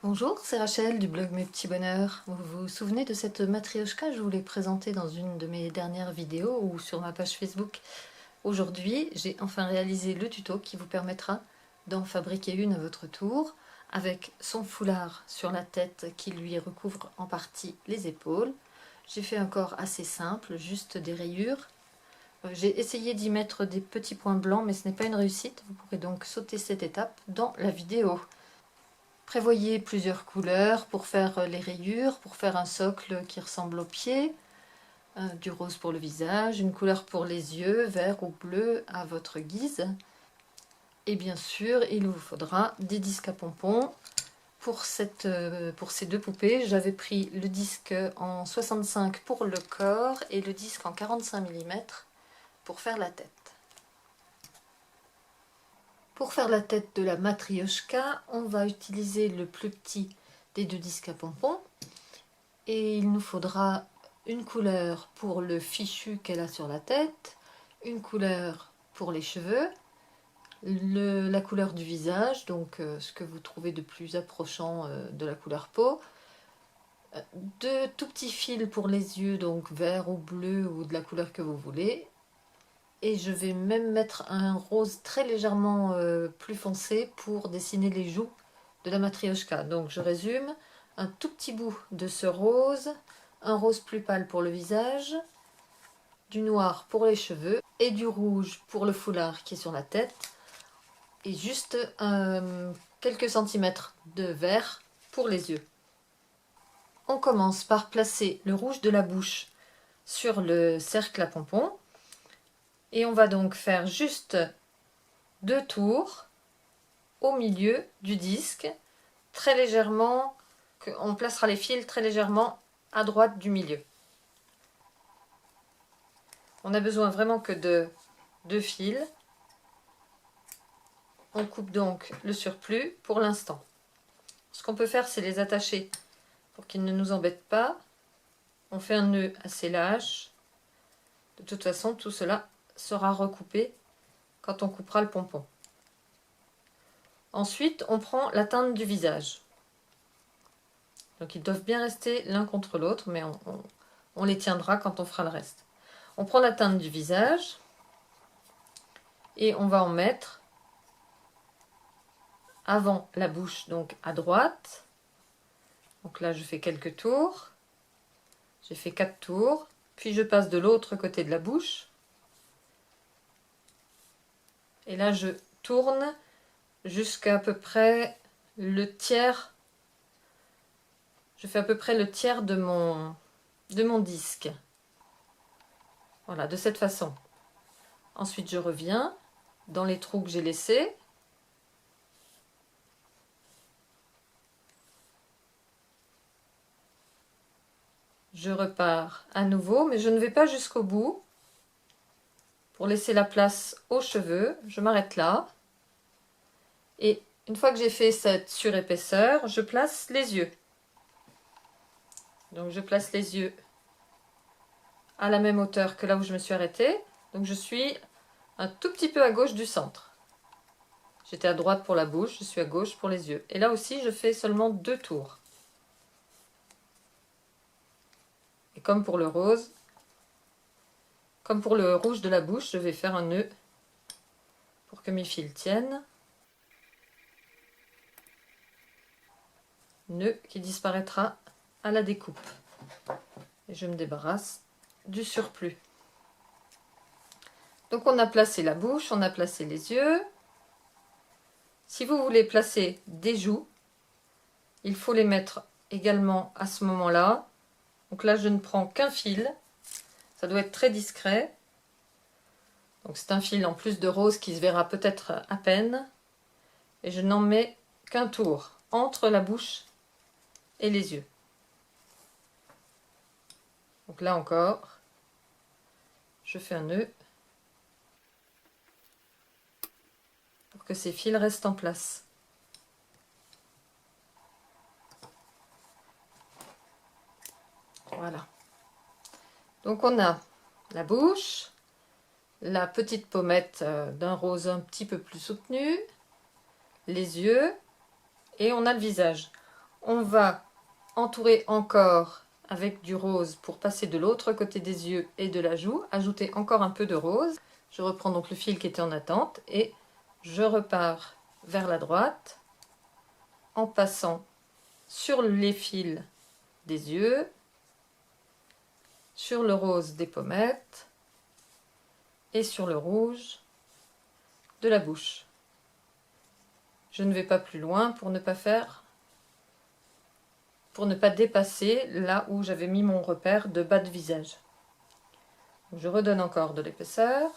Bonjour, c'est Rachel du blog Mes Petits Bonheurs. Vous vous souvenez de cette matrioshka? Je vous l'ai présentée dans une de mes dernières vidéos ou sur ma page Facebook. Aujourd'hui, j'ai enfin réalisé le tuto qui vous permettra d'en fabriquer une à votre tour, avec son foulard sur la tête qui lui recouvre en partie les épaules. J'ai fait un corps assez simple, juste des rayures. J'ai essayé d'y mettre des petits points blancs, mais ce n'est pas une réussite. Vous pourrez donc sauter cette étape dans la vidéo. Prévoyez plusieurs couleurs pour faire les rayures, pour faire un socle qui ressemble aux pieds, du rose pour le visage, une couleur pour les yeux, vert ou bleu à votre guise. Et bien sûr, il vous faudra des disques à pompons. Pour ces deux poupées, j'avais pris le disque en 65 pour le corps et le disque en 45 mm pour faire la tête. Pour faire la tête de la matrioshka, on va utiliser le plus petit des deux disques à pompons. Et il nous faudra une couleur pour le fichu qu'elle a sur la tête, une couleur pour les cheveux, la couleur du visage, donc ce que vous trouvez de plus approchant de la couleur peau, deux tout petits fils pour les yeux, donc vert ou bleu ou de la couleur que vous voulez. Et je vais même mettre un rose très légèrement plus foncé pour dessiner les joues de la matrioshka. Donc je résume, un tout petit bout de ce rose, un rose plus pâle pour le visage, du noir pour les cheveux et du rouge pour le foulard qui est sur la tête, et juste quelques centimètres de vert pour les yeux. On commence par placer le rouge de la bouche sur le cercle à pompons. Et on va donc faire juste 2 tours au milieu du disque, très légèrement, on placera les fils très légèrement à droite du milieu. On n'a besoin vraiment que de 2 fils. On coupe donc le surplus pour l'instant. Ce qu'on peut faire, c'est les attacher pour qu'ils ne nous embêtent pas. On fait un nœud assez lâche. De toute façon, tout cela sera recoupé quand on coupera le pompon. Ensuite, on prend la teinte du visage. Donc ils doivent bien rester l'un contre l'autre, mais on les tiendra quand on fera le reste. On prend la teinte du visage et on va en mettre avant la bouche, donc à droite. Donc là, je fais quelques tours. J'ai fait 4 tours. Puis je passe de l'autre côté de la bouche. Et là, je tourne jusqu'à peu près le tiers. Je fais à peu près le tiers de mon disque. Voilà, de cette façon. Ensuite, je reviens dans les trous que j'ai laissés. Je repars à nouveau, mais je ne vais pas jusqu'au bout. Pour laisser la place aux cheveux, je m'arrête là. Et une fois que j'ai fait cette surépaisseur, je place les yeux. Donc je place les yeux à la même hauteur que là où je me suis arrêtée. Donc je suis un tout petit peu à gauche du centre. J'étais à droite pour la bouche, je suis à gauche pour les yeux. Et là aussi, je fais seulement 2 tours. Et comme pour le rose, comme pour le rouge de la bouche, je vais faire un nœud pour que mes fils tiennent. Nœud qui disparaîtra à la découpe. Et je me débarrasse du surplus. Donc on a placé la bouche, on a placé les yeux. Si vous voulez placer des joues, il faut les mettre également à ce moment-là. Donc là, je ne prends qu'un fil. Ça doit être très discret. Donc c'est un fil en plus de rose qui se verra peut-être à peine. Et je n'en mets qu'un tour entre la bouche et les yeux. Donc là encore, je fais un nœud pour que ces fils restent en place. Voilà. Donc on a la bouche, la petite pommette d'un rose un petit peu plus soutenu, les yeux et on a le visage. On va entourer encore avec du rose pour passer de l'autre côté des yeux et de la joue, ajouter encore un peu de rose. Je reprends donc le fil qui était en attente et je repars vers la droite en passant sur les fils des yeux, sur le rose des pommettes et sur le rouge de la bouche. Je ne vais pas plus loin pour ne pas dépasser là où j'avais mis mon repère de bas de visage. Je redonne encore de l'épaisseur.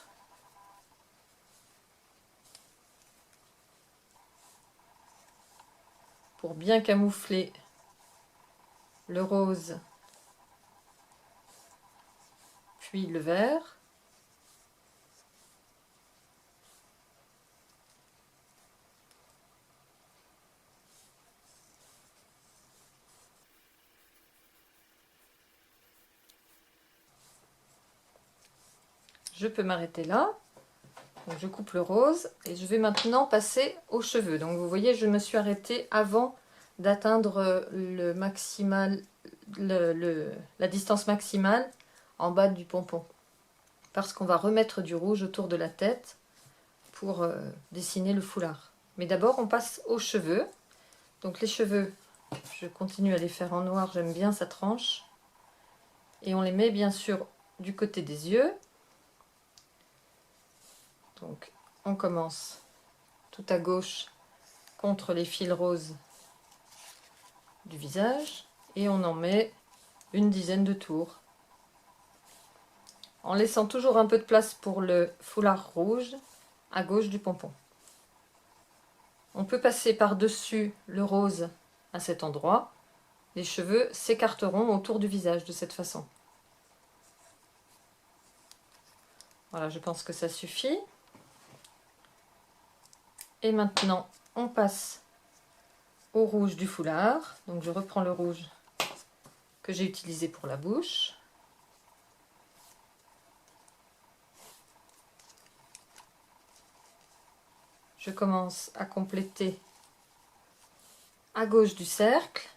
Pour bien camoufler le rose, puis le vert. Je peux m'arrêter là. Donc je coupe le rose et je vais maintenant passer aux cheveux. Donc vous voyez, je me suis arrêtée avant d'atteindre le maximal, la distance maximale en bas du pompon. Parce qu'on va remettre du rouge autour de la tête pour dessiner le foulard. Mais d'abord, on passe aux cheveux. Donc les cheveux, je continue à les faire en noir, j'aime bien sa tranche. Et on les met bien sûr du côté des yeux. Donc on commence tout à gauche contre les fils roses du visage et on en met une dizaine de tours. En laissant toujours un peu de place pour le foulard rouge à gauche du pompon. On peut passer par-dessus le rose à cet endroit. Les cheveux s'écarteront autour du visage de cette façon. Voilà, je pense que ça suffit. Et maintenant, on passe au rouge du foulard. Donc je reprends le rouge que j'ai utilisé pour la bouche. Je commence à compléter à gauche du cercle.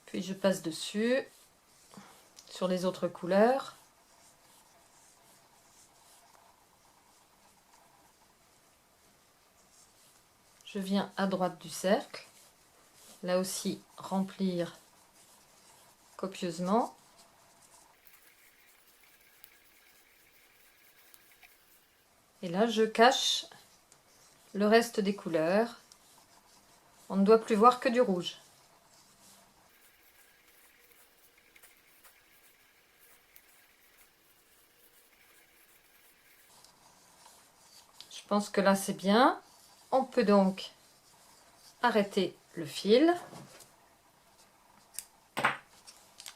Puis je passe dessus sur les autres couleurs. Je viens à droite du cercle. Là aussi, remplir copieusement. Et là, je cache le reste des couleurs. On ne doit plus voir que du rouge. Je pense que là, c'est bien. On peut donc arrêter le fil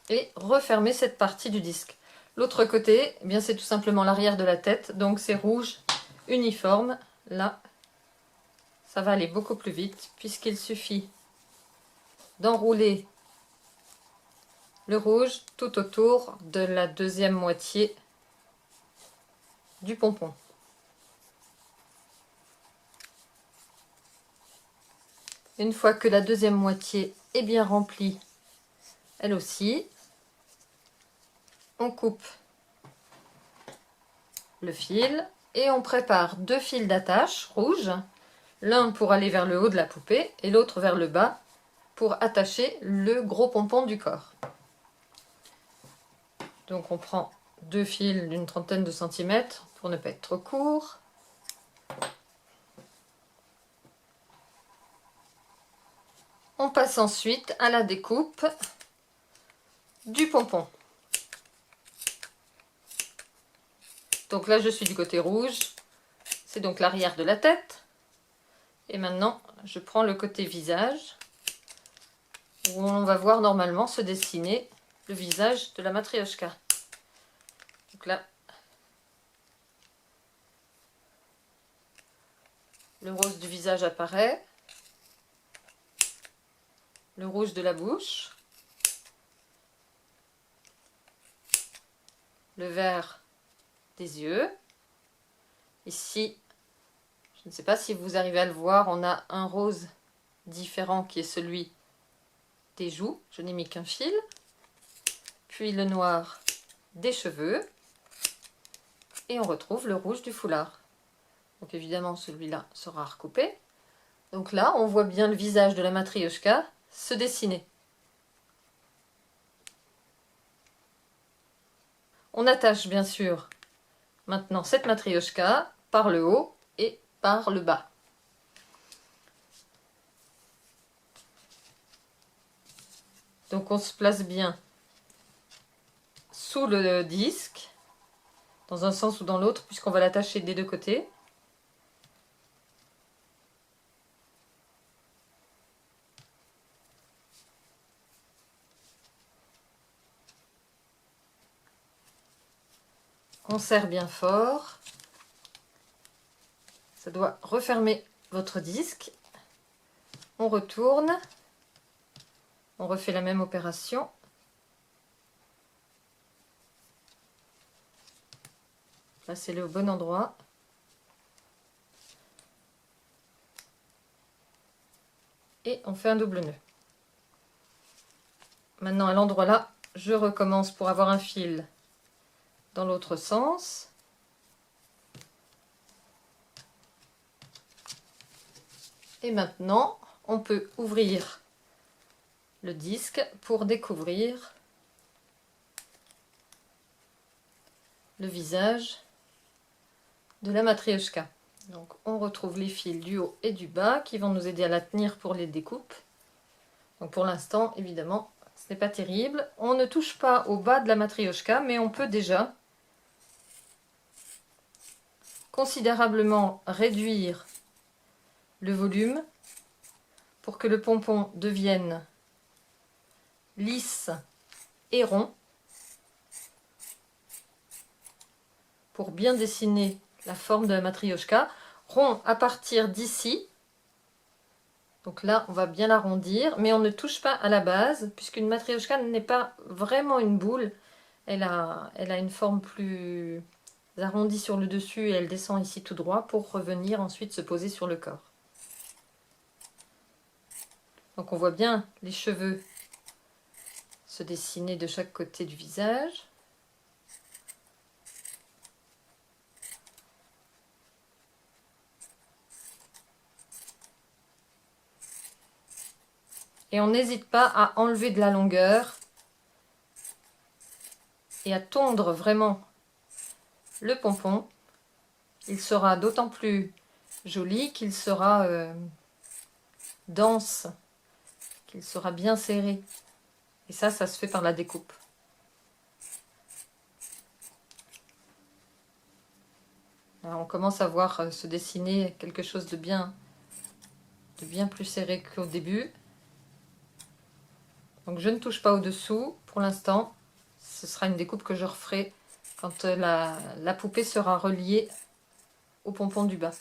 et refermer cette partie du disque. L'autre côté, eh bien c'est tout simplement l'arrière de la tête, donc c'est rouge uniforme. Là, ça va aller beaucoup plus vite puisqu'il suffit d'enrouler le rouge tout autour de la deuxième moitié du pompon. Une fois que la deuxième moitié est bien remplie, elle aussi, on coupe le fil et on prépare deux fils d'attache rouges, l'un pour aller vers le haut de la poupée et l'autre vers le bas pour attacher le gros pompon du corps. Donc on prend deux fils d'une trentaine de centimètres pour ne pas être trop court. On passe ensuite à la découpe du pompon. Donc là, je suis du côté rouge. C'est donc l'arrière de la tête. Et maintenant, je prends le côté visage, où on va voir normalement se dessiner le visage de la matrioshka. Donc là, le rose du visage apparaît. Le rouge de la bouche. Le vert des yeux. Ici, Je ne sais pas si vous arrivez à le voir, on a un rose différent qui est celui des joues. Je n'ai mis qu'un fil. Puis le noir des cheveux. Et on retrouve le rouge du foulard. Donc évidemment, celui-là sera recoupé. Donc là, on voit bien le visage de la matrioshka se dessiner. On attache bien sûr maintenant cette matrioshka par le haut et par le bas. Donc on se place bien sous le disque, dans un sens ou dans l'autre, puisqu'on va l'attacher des deux côtés. On serre bien fort. Ça doit refermer votre disque. On retourne. On refait la même opération. Placez-le au bon endroit. Et on fait un double nœud. Maintenant, à l'endroit là, je recommence pour avoir un fil dans l'autre sens. Et maintenant, on peut ouvrir le disque pour découvrir le visage de la matrioshka. Donc on retrouve les fils du haut et du bas qui vont nous aider à la tenir pour les découpes. Donc pour l'instant, évidemment, ce n'est pas terrible. On ne touche pas au bas de la matrioshka, mais on peut déjà considérablement réduire le volume pour que le pompon devienne lisse et rond, pour bien dessiner la forme de la matrioshka. Rond à partir d'ici. Donc là, on va bien l'arrondir, mais on ne touche pas à la base, puisqu'une matrioshka n'est pas vraiment une boule. Elle a une forme plus arrondie sur le dessus et elle descend ici tout droit pour revenir ensuite se poser sur le corps. Donc on voit bien les cheveux se dessiner de chaque côté du visage. Et on n'hésite pas à enlever de la longueur et à tondre vraiment le pompon. Il sera d'autant plus joli qu'il sera dense, qu'il sera bien serré. Et ça se fait par la découpe. Là, on commence à voir se dessiner quelque chose de bien plus serré qu'au début. Donc je ne touche pas au-dessous pour l'instant. Ce sera une découpe que je referai quand la poupée sera reliée au pompon du bas.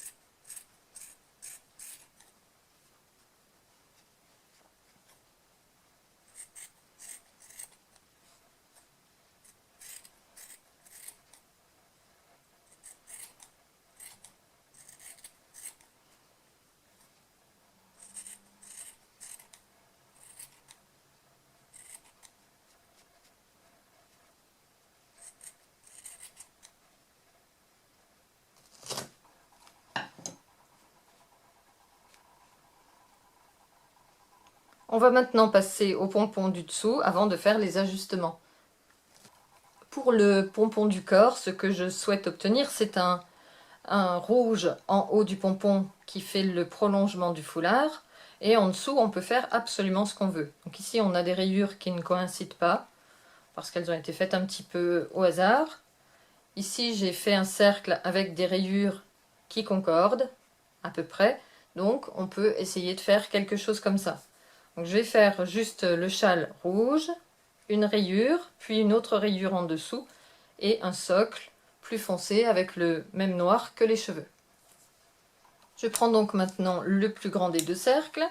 On va maintenant passer au pompon du dessous avant de faire les ajustements. Pour le pompon du corps, ce que je souhaite obtenir, c'est un rouge en haut du pompon qui fait le prolongement du foulard. Et en dessous, on peut faire absolument ce qu'on veut. Donc ici, on a des rayures qui ne coïncident pas, parce qu'elles ont été faites un petit peu au hasard. Ici, j'ai fait un cercle avec des rayures qui concordent, à peu près. Donc, on peut essayer de faire quelque chose comme ça. Donc, je vais faire juste le châle rouge, une rayure, puis une autre rayure en dessous, et un socle plus foncé avec le même noir que les cheveux. Je prends donc maintenant le plus grand des deux cercles,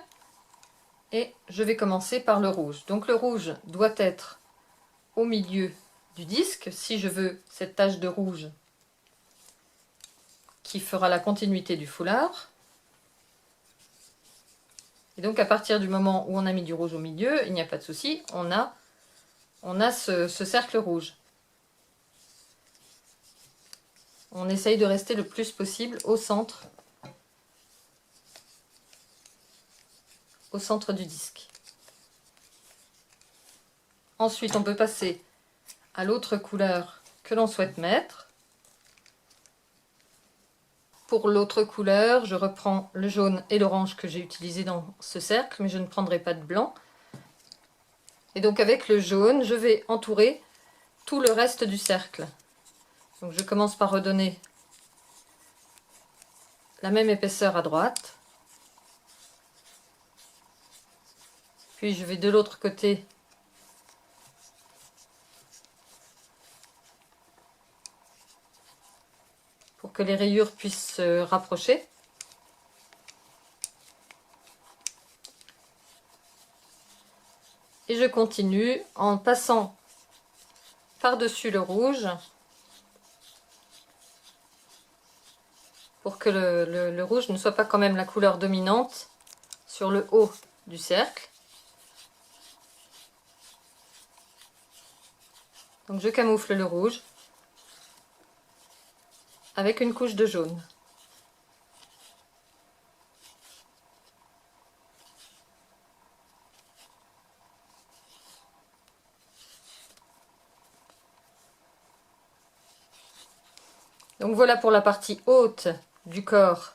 et je vais commencer par le rouge. Donc le rouge doit être au milieu du disque, si je veux cette tache de rouge qui fera la continuité du foulard. Et donc à partir du moment où on a mis du rouge au milieu, il n'y a pas de souci, on a ce cercle rouge. On essaye de rester le plus possible au centre du disque. Ensuite, on peut passer à l'autre couleur que l'on souhaite mettre. Pour l'autre couleur, je reprends le jaune et l'orange que j'ai utilisé dans ce cercle, mais je ne prendrai pas de blanc. Et donc avec le jaune, je vais entourer tout le reste du cercle. Donc je commence par redonner la même épaisseur à droite. Puis je vais de l'autre côté pour que les rayures puissent se rapprocher. Et je continue en passant par-dessus le rouge pour que le rouge ne soit pas quand même la couleur dominante sur le haut du cercle. Donc je camoufle le rouge avec une couche de jaune. Donc voilà pour la partie haute du corps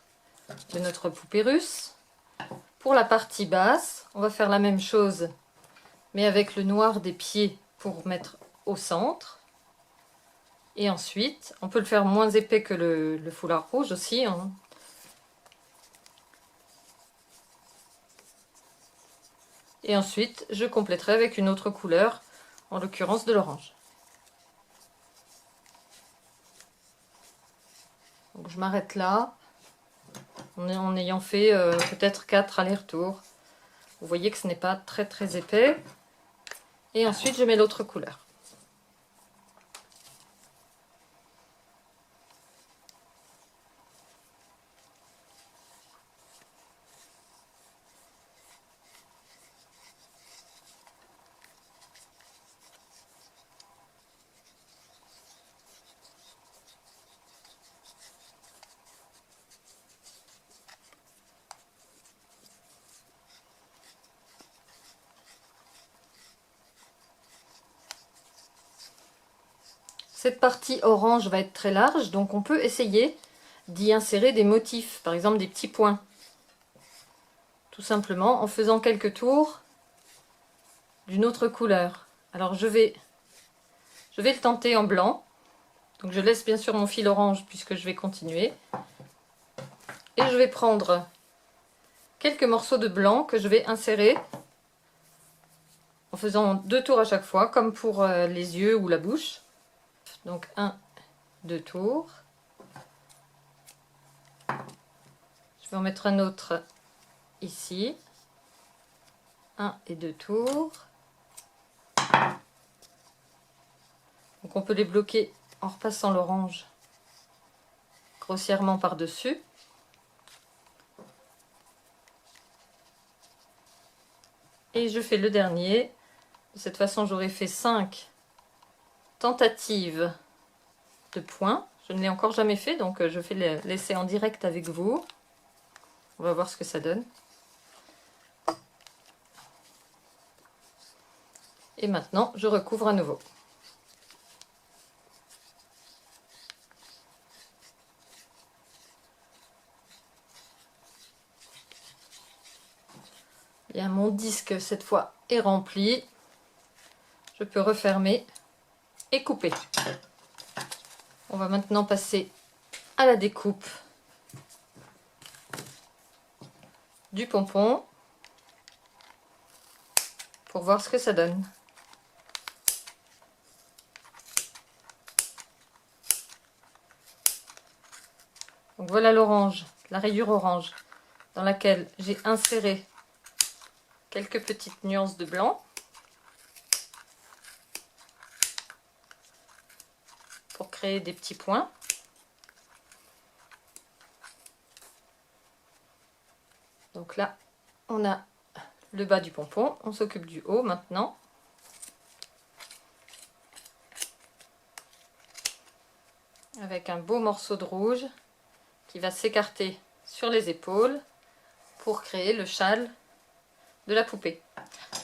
de notre poupée russe. Pour la partie basse, on va faire la même chose, mais avec le noir des pieds pour mettre au centre. Et ensuite, on peut le faire moins épais que le foulard rouge aussi, hein. Et ensuite, je compléterai avec une autre couleur, en l'occurrence de l'orange. Donc je m'arrête là, en ayant fait peut-être 4 allers-retours. Vous voyez que ce n'est pas très très épais. Et ensuite, je mets l'autre couleur. Cette partie orange va être très large, donc on peut essayer d'y insérer des motifs, par exemple des petits points. Tout simplement en faisant quelques tours d'une autre couleur. Alors je vais le tenter en blanc. Donc je laisse bien sûr mon fil orange puisque je vais continuer. Et je vais prendre quelques morceaux de blanc que je vais insérer en faisant 2 tours à chaque fois, comme pour les yeux ou la bouche. Donc 1, 2 tours. Je vais en mettre un autre ici. 1 et 2 tours. Donc on peut les bloquer en repassant l'orange grossièrement par-dessus. Et je fais le dernier. De cette façon, j'aurai fait 5 tentatives de points. Je ne l'ai encore jamais fait, donc je vais l'essayer en direct avec vous. On va voir ce que ça donne. Et maintenant, je recouvre à nouveau. Bien, mon disque cette fois est rempli. Je peux refermer et couper. On va maintenant passer à la découpe du pompon pour voir ce que ça donne. Donc voilà l'orange, la rayure orange dans laquelle j'ai inséré quelques petites nuances de blanc pour créer des petits points. Donc là, on a le bas du pompon. On s'occupe du haut maintenant. Avec un beau morceau de rouge qui va s'écarter sur les épaules pour créer le châle de la poupée.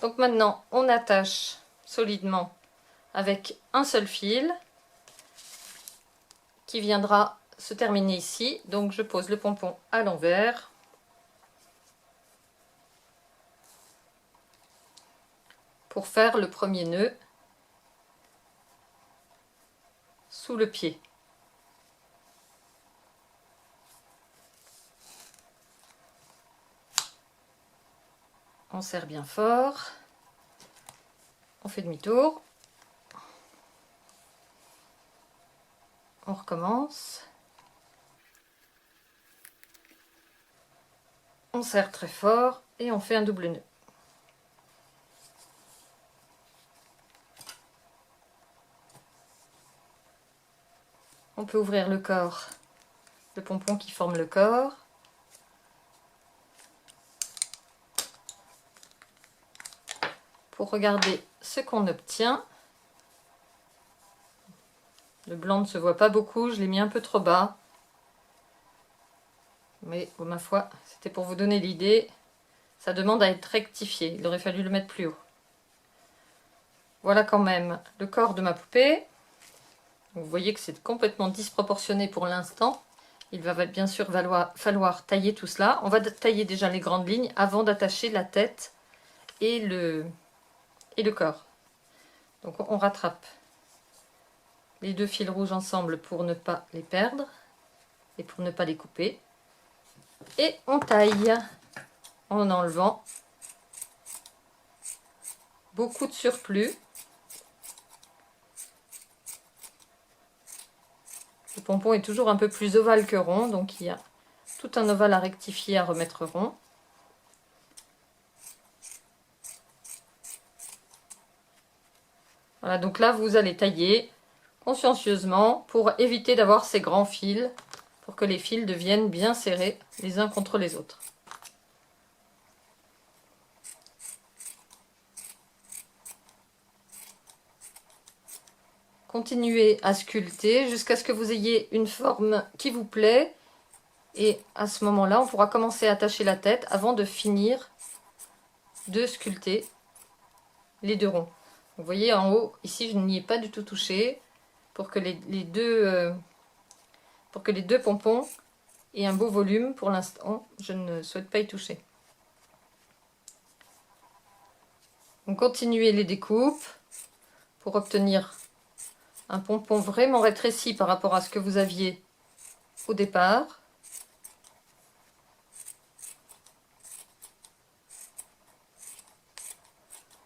Donc maintenant, on attache solidement avec un seul fil qui viendra se terminer ici. Donc je pose le pompon à l'envers. Pour faire le premier nœud sous le pied. On serre bien fort. On fait demi-tour. On recommence. On serre très fort et on fait un double nœud. On peut ouvrir le corps, le pompon qui forme le corps. Pour regarder ce qu'on obtient. Le blanc ne se voit pas beaucoup, je l'ai mis un peu trop bas. Mais ma foi, c'était pour vous donner l'idée. Ça demande à être rectifié, il aurait fallu le mettre plus haut. Voilà quand même le corps de ma poupée. Vous voyez que c'est complètement disproportionné pour l'instant. Il va bien sûr falloir tailler tout cela. On va tailler déjà les grandes lignes avant d'attacher la tête et le corps. Donc on rattrape les deux fils rouges ensemble pour ne pas les perdre et pour ne pas les couper. Et on taille en enlevant beaucoup de surplus. Le pompon est toujours un peu plus ovale que rond, donc il y a tout un ovale à rectifier, à remettre rond. Voilà, donc là vous allez tailler consciencieusement pour éviter d'avoir ces grands fils, pour que les fils deviennent bien serrés les uns contre les autres. Continuez à sculpter jusqu'à ce que vous ayez une forme qui vous plaît. Et à ce moment-là, on pourra commencer à attacher la tête avant de finir de sculpter les deux ronds. Vous voyez en haut, ici je n'y ai pas du tout touché pour que les deux pompons aient un beau volume. Pour l'instant, je ne souhaite pas y toucher. Donc continuez les découpes pour obtenir un pompon vraiment rétréci par rapport à ce que vous aviez au départ.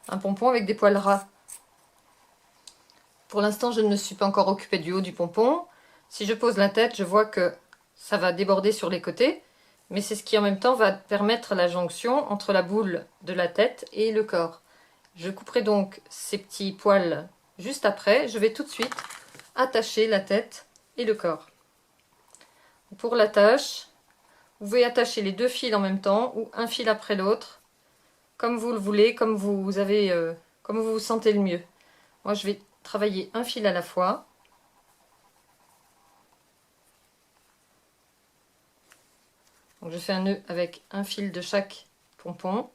Un pompon avec des poils ras. Pour l'instant, je ne me suis pas encore occupée du haut du pompon. Si je pose la tête, je vois que ça va déborder sur les côtés. Mais c'est ce qui en même temps va permettre la jonction entre la boule de la tête et le corps. Je couperai donc ces petits poils juste après. Je vais tout de suite attacher la tête et le corps. Pour l'attache, vous pouvez attacher les deux fils en même temps ou un fil après l'autre, comme vous le voulez, comme vous vous sentez le mieux. Moi, je vais travailler un fil à la fois. Donc, je fais un nœud avec un fil de chaque pompon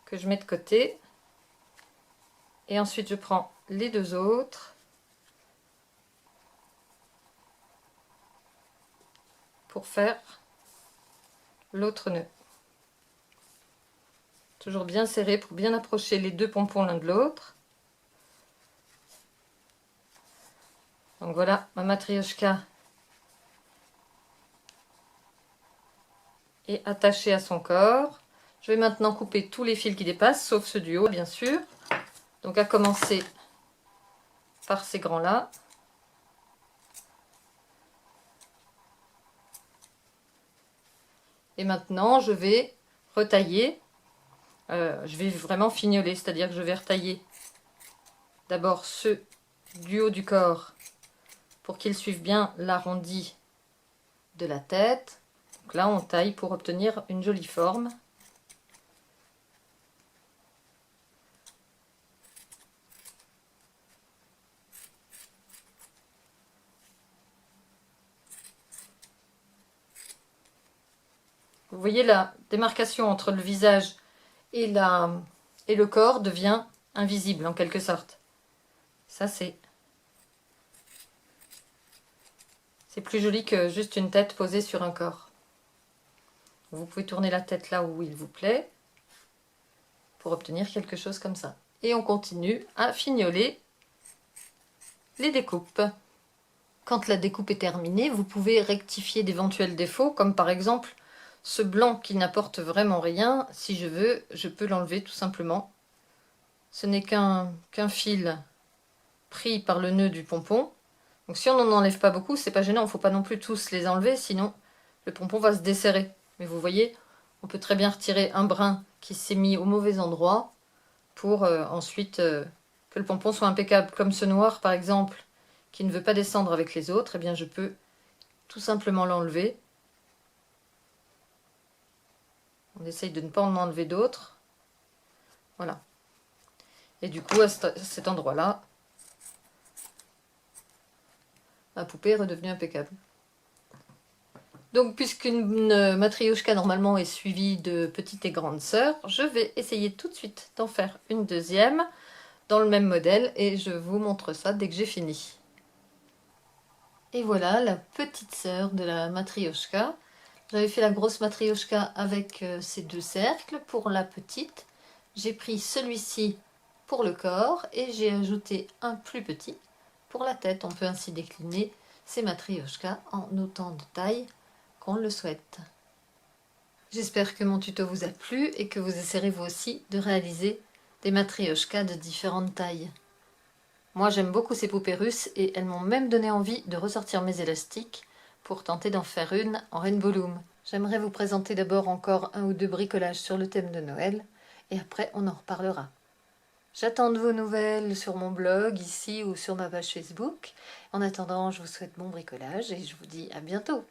que je mets de côté. Et ensuite, je prends les deux autres pour faire l'autre nœud. Toujours bien serré pour bien approcher les deux pompons l'un de l'autre. Donc voilà, ma matrioshka est attachée à son corps. Je vais maintenant couper tous les fils qui dépassent, sauf ceux du haut bien sûr. Donc à commencer par ces grands-là. Et maintenant, je vais retailler. Je vais vraiment fignoler, c'est-à-dire que je vais retailler d'abord ceux du haut du corps pour qu'ils suivent bien l'arrondi de la tête. Donc là, on taille pour obtenir une jolie forme. Vous voyez la démarcation entre le visage et le corps devient invisible en quelque sorte. Ça, c'est plus joli que juste une tête posée sur un corps. Vous pouvez tourner la tête là où il vous plaît pour obtenir quelque chose comme ça. Et on continue à fignoler les découpes. Quand la découpe est terminée, vous pouvez rectifier d'éventuels défauts, comme par exemple ce blanc qui n'apporte vraiment rien. Si je veux, je peux l'enlever tout simplement. Ce n'est qu'un fil pris par le nœud du pompon. Donc si on n'en enlève pas beaucoup, c'est pas gênant, il ne faut pas non plus tous les enlever, sinon le pompon va se desserrer. Mais vous voyez, on peut très bien retirer un brin qui s'est mis au mauvais endroit pour ensuite que le pompon soit impeccable. Comme ce noir par exemple, qui ne veut pas descendre avec les autres, eh bien je peux tout simplement l'enlever. On essaye de ne pas en enlever d'autres. Voilà. Et du coup, à cet endroit-là, ma poupée est redevenue impeccable. Donc, puisqu'une matrioshka normalement est suivie de petites et grandes sœurs, je vais essayer tout de suite d'en faire une deuxième dans le même modèle et je vous montre ça dès que j'ai fini. Et voilà la petite sœur de la matrioshka. J'avais fait la grosse matrioshka avec ces deux cercles. Pour la petite, j'ai pris celui-ci pour le corps et j'ai ajouté un plus petit pour la tête. On peut ainsi décliner ces matrioshkas en autant de tailles qu'on le souhaite. J'espère que mon tuto vous a plu et que vous essaierez vous aussi de réaliser des matrioshkas de différentes tailles. Moi j'aime beaucoup ces poupées russes et elles m'ont même donné envie de ressortir mes élastiques pour tenter d'en faire une en Rainbow Loom. J'aimerais vous présenter d'abord encore un ou deux bricolages sur le thème de Noël et après on en reparlera. J'attends de vos nouvelles sur mon blog ici ou sur ma page Facebook. En attendant, je vous souhaite bon bricolage et je vous dis à bientôt.